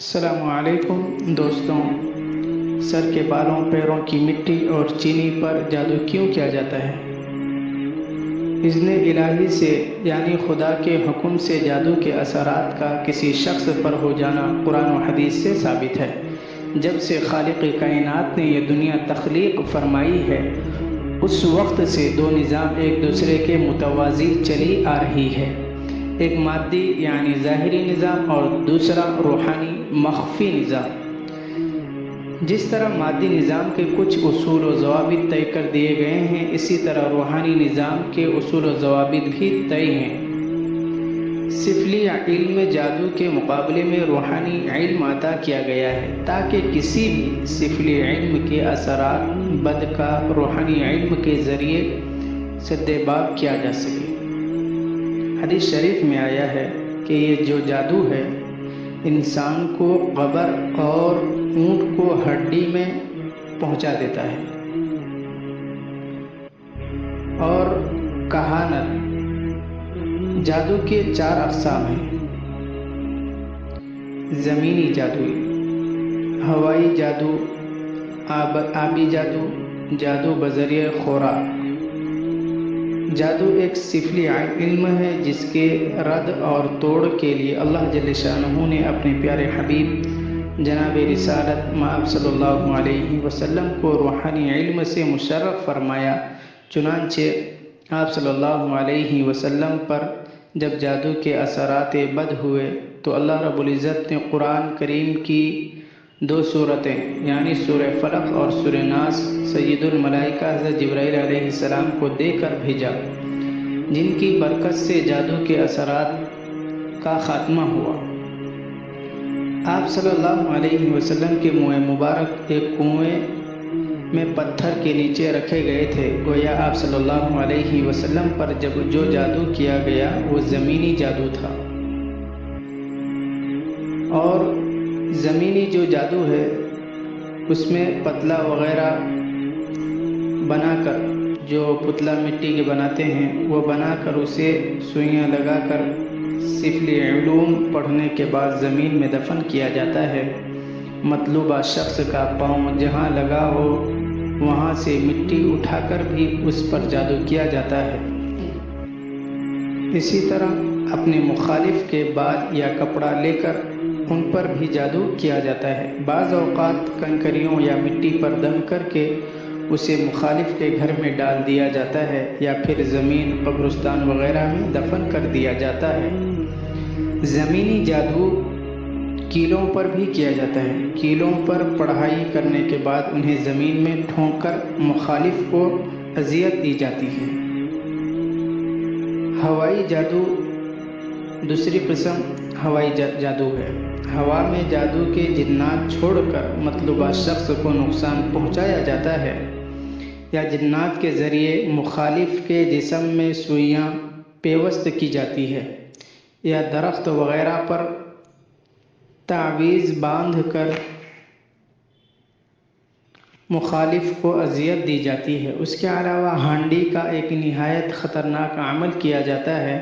السلام علیکم دوستوں، سر کے بالوں، پیروں کی مٹی اور چینی پر جادو کیوں کیا جاتا ہے؟ اذن الہی سے یعنی خدا کے حکم سے جادو کے اثرات کا کسی شخص پر ہو جانا قرآن و حدیث سے ثابت ہے۔ جب سے خالق کائنات نے یہ دنیا تخلیق فرمائی ہے، اس وقت سے دو نظام ایک دوسرے کے متوازی چلی آ رہی ہے، ایک مادی یعنی ظاہری نظام اور دوسرا روحانی مخفی نظام۔ جس طرح مادی نظام کے کچھ اصول و ضوابط طے کر دیے گئے ہیں، اسی طرح روحانی نظام کے اصول و ضوابط بھی طے ہیں۔ سفلی علم جادو کے مقابلے میں روحانی علم عطا کیا گیا ہے تاکہ کسی بھی سفلی علم کے اثرات بد کا روحانی علم کے ذریعے سد باب کیا جا سکے۔ حدیث شریف میں آیا ہے کہ یہ جو جادو ہے انسان کو قبر اور اونٹ کو ہڈی میں پہنچا دیتا ہے۔ اور کہانت جادو کے 4 اقسام ہیں: زمینی جادو، ہوائی جادو، آبی جادو، جادو بذریعہ خوراک۔ جادو ایک سفلی علم ہے جس کے رد اور توڑ کے لیے اللہ جل شانہ نے اپنے پیارے حبیب جناب رسالت مآب صلی اللہ علیہ وسلم کو روحانی علم سے مشرف فرمایا۔ چنانچہ آپ صلی اللہ علیہ وسلم پر جب جادو کے اثرات بد ہوئے تو اللہ رب العزت نے قرآن کریم کی 2 سورتیں یعنی سورہ فلق اور سورہ ناس سید الملائکہ حضرت جبرائیل علیہ السلام کو دے کر بھیجا، جن کی برکت سے جادو کے اثرات کا خاتمہ ہوا۔ آپ صلی اللہ علیہ وسلم کے منہ مبارک ایک کنویں میں پتھر کے نیچے رکھے گئے تھے۔ گویا آپ صلی اللہ علیہ وسلم پر جب جو جادو کیا گیا وہ زمینی جادو تھا، اور زمینی جو جادو ہے اس میں پتلا وغیرہ بنا کر، جو پتلا مٹی کے بناتے ہیں وہ بنا کر اسے سوئیاں لگا کر سفلی علوم پڑھنے کے بعد زمین میں دفن کیا جاتا ہے۔ مطلوبہ شخص کا پاؤں جہاں لگا ہو وہاں سے مٹی اٹھا کر بھی اس پر جادو کیا جاتا ہے۔ اسی طرح اپنے مخالف کے بال یا کپڑا لے کر ان پر بھی جادو کیا جاتا ہے۔ بعض اوقات کنکریوں یا مٹی پر دم کر کے اسے مخالف کے گھر میں ڈال دیا جاتا ہے یا پھر زمین، قبرستان وغیرہ میں دفن کر دیا جاتا ہے۔ زمینی جادو کیلوں پر بھی کیا جاتا ہے۔ کیلوں پر پڑھائی کرنے کے بعد انہیں زمین میں ٹھونک کر مخالف کو اذیت دی جاتی ہے۔ ہوائی جادو دوسری قسم ہوائی جادو ہے۔ ہوا میں جادو کے جنات چھوڑ کر مطلوبہ شخص کو نقصان پہنچایا جاتا ہے، یا جنات کے ذریعے مخالف کے جسم میں سوئیاں پیوست کی جاتی ہے، یا درخت وغیرہ پر تعویذ باندھ کر مخالف کو اذیت دی جاتی ہے۔ اس کے علاوہ ہانڈی کا ایک نہایت خطرناک عمل کیا جاتا ہے۔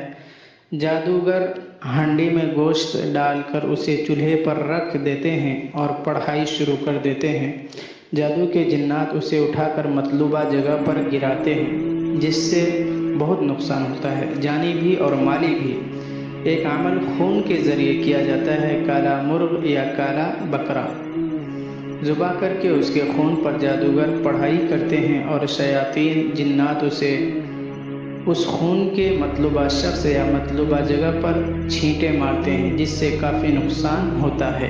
جادوگر ہانڈی میں گوشت ڈال کر اسے چولہے پر رکھ دیتے ہیں اور پڑھائی شروع کر دیتے ہیں۔ جادو کے جنات اسے اٹھا کر مطلوبہ جگہ پر گراتے ہیں، جس سے بہت نقصان ہوتا ہے، جانی بھی اور مالی بھی۔ ایک عمل خون کے ذریعے کیا جاتا ہے، کالا مرغ یا کالا بکرا ذبح کر کے اس کے خون پر جادوگر پڑھائی کرتے ہیں اور شیاطین جنات اسے اس خون کے مطلوبہ شخص یا مطلوبہ جگہ پر چھینٹے مارتے ہیں، جس سے کافی نقصان ہوتا ہے۔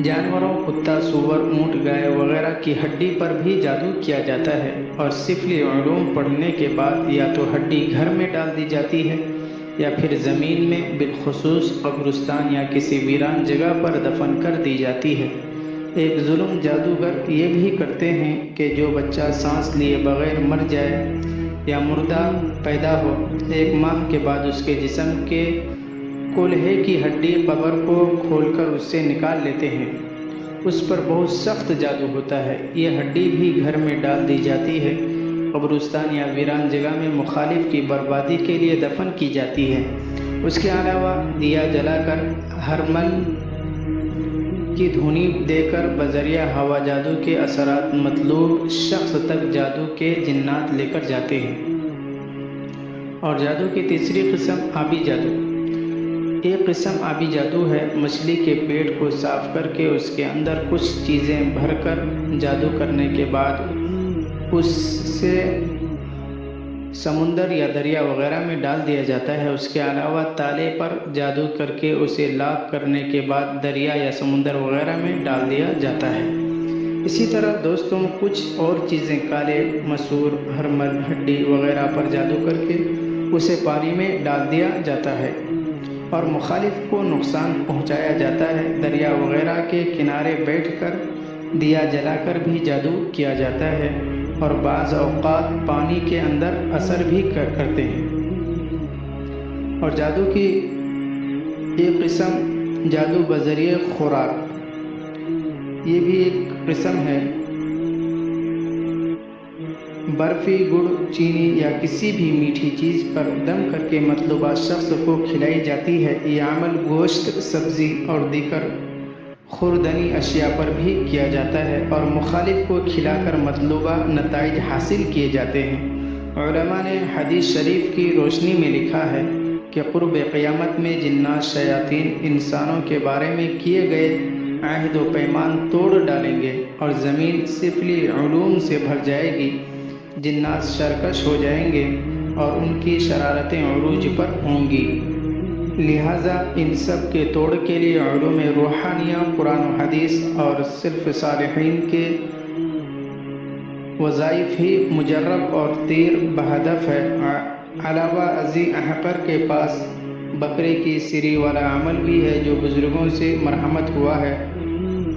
جانوروں، کتا، سور، اونٹ، گائے وغیرہ کی ہڈی پر بھی جادو کیا جاتا ہے، اور سفلی علوم پڑھنے کے بعد یا تو ہڈی گھر میں ڈال دی جاتی ہے یا پھر زمین میں، بالخصوص قبرستان یا کسی ویران جگہ پر دفن کر دی جاتی ہے۔ ایک ظلم جادوگر یہ بھی کرتے ہیں کہ جو بچہ سانس لیے بغیر مر جائے یا مردہ پیدا ہو، 1 ماہ کے بعد اس کے جسم کے کولہے کی ہڈی قبر کو کھول کر اس سے نکال لیتے ہیں۔ اس پر بہت سخت جادو ہوتا ہے۔ یہ ہڈی بھی گھر میں ڈال دی جاتی ہے، قبرستان یا ویران جگہ میں مخالف کی بربادی کے لیے دفن کی جاتی ہے۔ اس کے علاوہ دیا جلا کر ہرمل کی دھنی دے کر بذریعہ ہوا جادو کے اثرات مطلوب شخص تک جادو کے جنات لے کر جاتے ہیں۔ اور جادو کی تیسری قسم آبی جادو۔ ایک قسم آبی جادو ہے، مچھلی کے پیٹ کو صاف کر کے اس کے اندر کچھ چیزیں بھر کر جادو کرنے کے بعد اس سے سمندر یا دریا وغیرہ میں ڈال دیا جاتا ہے۔ اس کے علاوہ تالے پر جادو کر کے اسے لاک کرنے کے بعد دریا یا سمندر وغیرہ میں ڈال دیا جاتا ہے۔ اسی طرح دوستوں کچھ اور چیزیں کالے مسور، ہرمل، ہڈی وغیرہ پر جادو کر کے اسے پانی میں ڈال دیا جاتا ہے اور مخالف کو نقصان پہنچایا جاتا ہے۔ دریا وغیرہ کے کنارے بیٹھ کر دیا جلا کر بھی جادو کیا جاتا ہے اور بعض اوقات پانی کے اندر اثر بھی کرتے ہیں۔ اور جادو کی ایک قسم جادو بذریعہ خوراک، یہ بھی ایک قسم ہے۔ برفی، گڑ، چینی یا کسی بھی میٹھی چیز پر دم کر کے مطلوبہ شخص کو کھلائی جاتی ہے۔ یہ عمل گوشت، سبزی اور دیگر خوردنی اشیاء پر بھی کیا جاتا ہے اور مخالف کو کھلا کر مطلوبہ نتائج حاصل کیے جاتے ہیں۔ علماء نے حدیث شریف کی روشنی میں لکھا ہے کہ قرب قیامت میں جنات شیاطین انسانوں کے بارے میں کیے گئے عہد و پیمان توڑ ڈالیں گے اور زمین سفلی علوم سے بھر جائے گی۔ جنات سرکش ہو جائیں گے اور ان کی شرارتیں عروج پر ہوں گی۔ لہٰذا ان سب کے توڑ کے لیے علوم روحانیہ، قرآن و حدیث اور سلف صالحین کے وظائف ہی مجرب اور تیر بہدف ہے۔ علاوہ ازیں احقر کے پاس بکرے کی سری والا عمل بھی ہے جو بزرگوں سے مرحمت ہوا ہے۔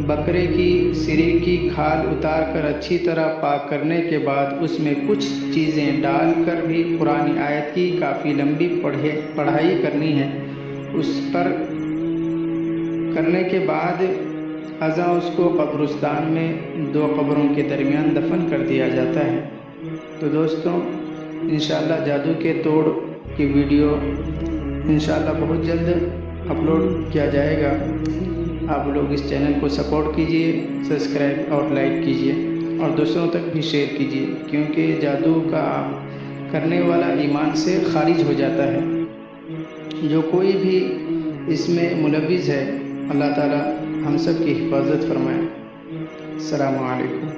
بکرے کی سری کی کھال اتار کر اچھی طرح پاک کرنے کے بعد اس میں کچھ چیزیں ڈال کر بھی قرآن آیت کی کافی لمبی پڑھائی کرنی ہے۔ اس پر کرنے کے بعد ازاں اس کو قبرستان میں 2 قبروں کے درمیان دفن کر دیا جاتا ہے۔ تو دوستوں انشاءاللہ جادو کے توڑ کی ویڈیو انشاءاللہ بہت جلد اپلوڈ کیا جائے گا۔ آپ لوگ اس چینل کو سپورٹ کیجئے، سبسکرائب اور لائک کیجئے اور دوسروں تک بھی شیئر کیجئے، کیونکہ جادو کا کرنے والا ایمان سے خارج ہو جاتا ہے۔ جو کوئی بھی اس میں ملوث ہے، اللہ تعالی ہم سب کی حفاظت فرمائے۔ السلام علیکم۔